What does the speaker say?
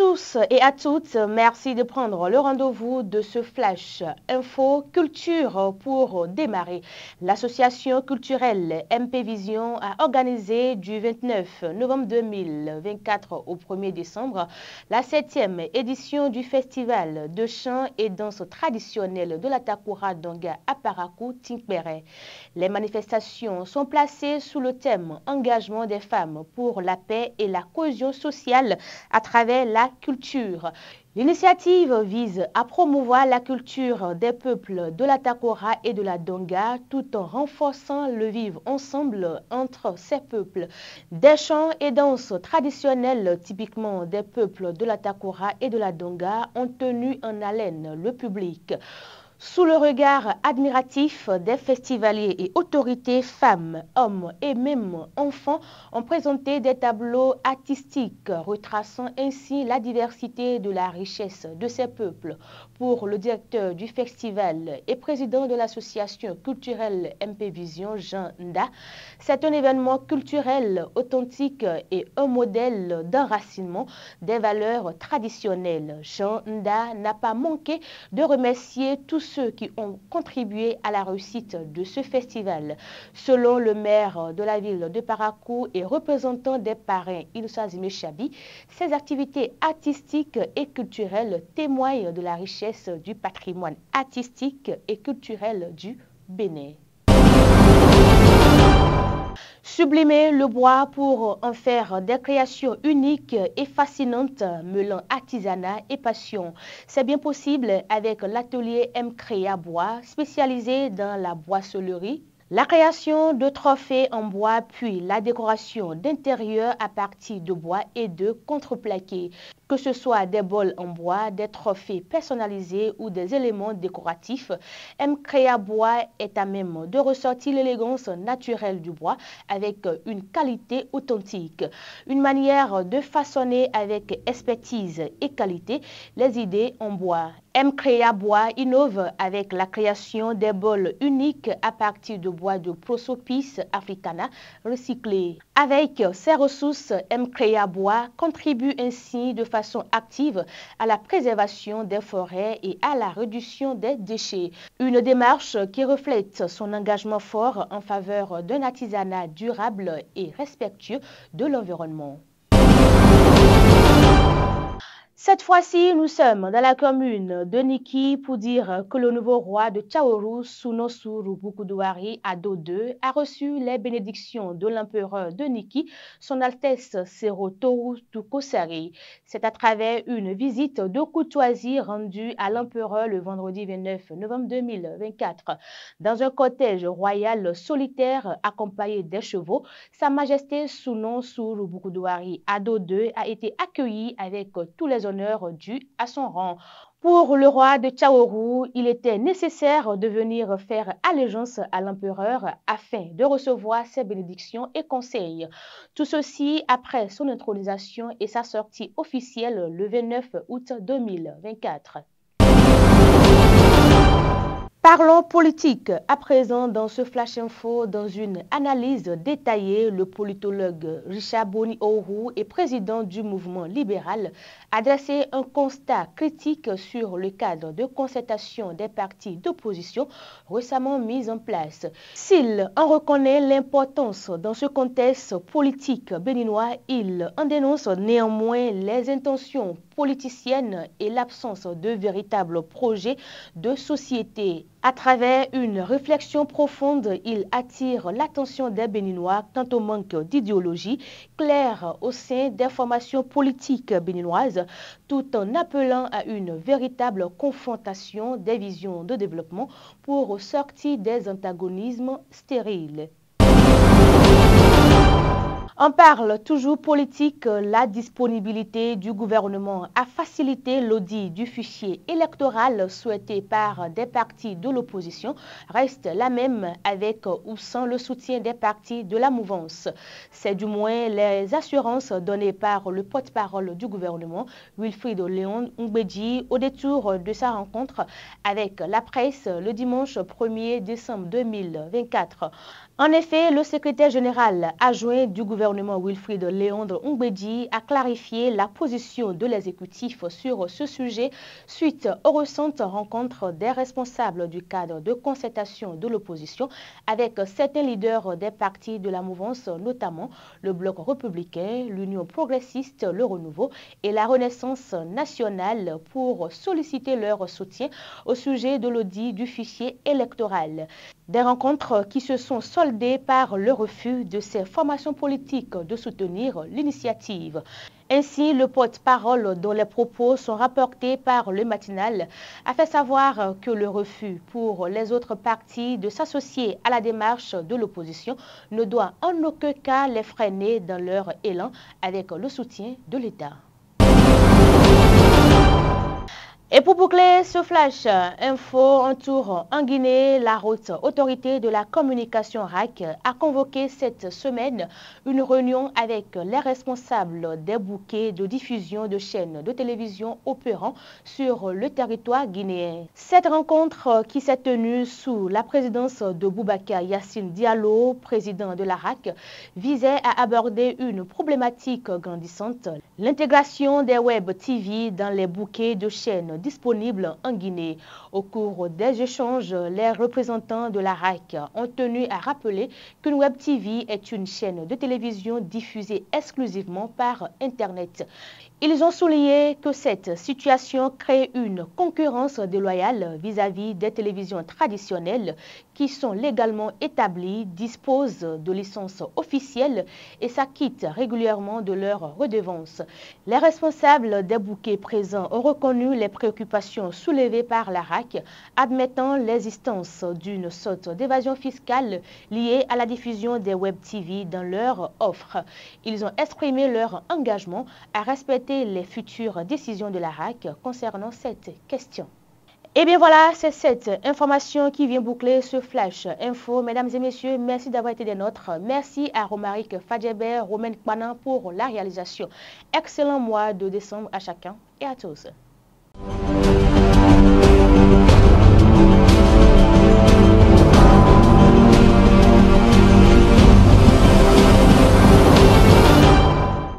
tous et à toutes, merci de prendre le rendez-vous de ce flash info culture pour démarrer. L'association culturelle MP Vision a organisé du 29 novembre 2024 au 1er décembre la 7e édition du festival de chants et danses traditionnelles de la Takura Donga à Parakou, Tinkpere. Les manifestations sont placées sous le thème engagement des femmes pour la paix et la cohésion sociale à travers la culture. L'initiative vise à promouvoir la culture des peuples de la Takora et de la Donga tout en renforçant le vivre ensemble entre ces peuples. Des chants et danses traditionnelles typiquement des peuples de la Takora et de la Donga ont tenu en haleine le public. Sous le regard admiratif des festivaliers et autorités, femmes, hommes et même enfants ont présenté des tableaux artistiques retraçant ainsi la diversité de la richesse de ces peuples. Pour le directeur du festival et président de l'association culturelle MP Vision, Jean Nda, c'est un événement culturel authentique et un modèle d'enracinement des valeurs traditionnelles. Jean Nda n'a pas manqué de remercier tous ceux qui ont contribué à la réussite de ce festival. Selon le maire de la ville de Parakou et représentant des parrains Inoussa Zimechabi, ces activités artistiques et culturelles témoignent de la richesse du patrimoine artistique et culturel du Bénin. Sublimer le bois pour en faire des créations uniques et fascinantes, mêlant artisanat et passion. C'est bien possible avec l'atelier M Créa Bois, spécialisé dans la boissellerie, la création de trophées en bois, puis la décoration d'intérieur à partir de bois et de contreplaqué. Que ce soit des bols en bois, des trophées personnalisés ou des éléments décoratifs, M Créa Bois est à même de ressortir l'élégance naturelle du bois avec une qualité authentique. Une manière de façonner avec expertise et qualité les idées en bois. M Créa Bois innove avec la création des bols uniques à partir de bois de Prosopis africana recyclé. Avec ses ressources, M Créa Bois contribue ainsi de façon active à la préservation des forêts et à la réduction des déchets. Une démarche qui reflète son engagement fort en faveur d'un artisanat durable et respectueux de l'environnement. Cette fois-ci, nous sommes dans la commune de Niki pour dire que le nouveau roi de Tchaoru, Sunosuru Bukudouari Ado II, a reçu les bénédictions de l'empereur de Niki, son Altesse Serotoru Tukosari. C'est à travers une visite de courtoisie rendue à l'empereur le vendredi 29 novembre 2024. Dans un cortège royal solitaire accompagné des chevaux, Sa Majesté Sunosuru Bukudouari Ado II a été accueilli avec tous les honneurs dû à son rang. Pour le roi de Tchaoru, il était nécessaire de venir faire allégeance à l'empereur afin de recevoir ses bénédictions et conseils. Tout ceci après son intronisation et sa sortie officielle le 29 août 2024. Parlons politique. À présent, dans ce Flash Info, dans une analyse détaillée, le politologue Richard Boni Oru et président du mouvement libéral a dressé un constat critique sur le cadre de concertation des partis d'opposition récemment mis en place. S'il en reconnaît l'importance dans ce contexte politique béninois, il en dénonce néanmoins les intentions politiciennes et l'absence de véritables projets de société. À travers une réflexion profonde, il attire l'attention des Béninois quant au manque d'idéologie claire au sein des formations politiques béninoises, tout en appelant à une véritable confrontation des visions de développement pour sortir des antagonismes stériles. On parle toujours politique, la disponibilité du gouvernement à faciliter l'audit du fichier électoral souhaité par des partis de l'opposition reste la même avec ou sans le soutien des partis de la mouvance. C'est du moins les assurances données par le porte-parole du gouvernement, Wilfried Léon Ngbedji, au détour de sa rencontre avec la presse le dimanche 1er décembre 2024. En effet, le secrétaire général adjoint du gouvernement gouvernement Wilfried Léandre Oungbédi a clarifié la position de l'exécutif sur ce sujet suite aux récentes rencontres des responsables du cadre de concertation de l'opposition avec certains leaders des partis de la mouvance, notamment le Bloc républicain, l'Union progressiste, le Renouveau et la Renaissance nationale pour solliciter leur soutien au sujet de l'audit du fichier électoral. Des rencontres qui se sont soldées par le refus de ces formations politiques de soutenir l'initiative. Ainsi, le porte-parole dont les propos sont rapportés par le matinal a fait savoir que le refus pour les autres partis de s'associer à la démarche de l'opposition ne doit en aucun cas les freiner dans leur élan avec le soutien de l'État. Et pour boucler ce flash info en tour en Guinée, la haute autorité de la communication RAC a convoqué cette semaine une réunion avec les responsables des bouquets de diffusion de chaînes de télévision opérant sur le territoire guinéen. Cette rencontre qui s'est tenue sous la présidence de Boubacar Yassine Diallo, président de la RAC, visait à aborder une problématique grandissante, l'intégration des web TV dans les bouquets de chaînes disponibles en Guinée. Au cours des échanges, les représentants de la RAC ont tenu à rappeler qu'une web TV est une chaîne de télévision diffusée exclusivement par Internet. Ils ont souligné que cette situation crée une concurrence déloyale vis-à-vis des télévisions traditionnelles qui sont légalement établies, disposent de licences officielles et s'acquittent régulièrement de leurs redevances. Les responsables des bouquets présents ont reconnu les préoccupations soulevées par la RAC, admettant l'existence d'une sorte d'évasion fiscale liée à la diffusion des web TV dans leur offre. Ils ont exprimé leur engagement à respecter les futures décisions de la RAC concernant cette question. Et bien voilà, c'est cette information qui vient boucler ce flash info. Mesdames et messieurs, merci d'avoir été des nôtres. Merci à Romaric Fadjeber, Romain Kmanan pour la réalisation. Excellent mois de décembre à chacun et à tous.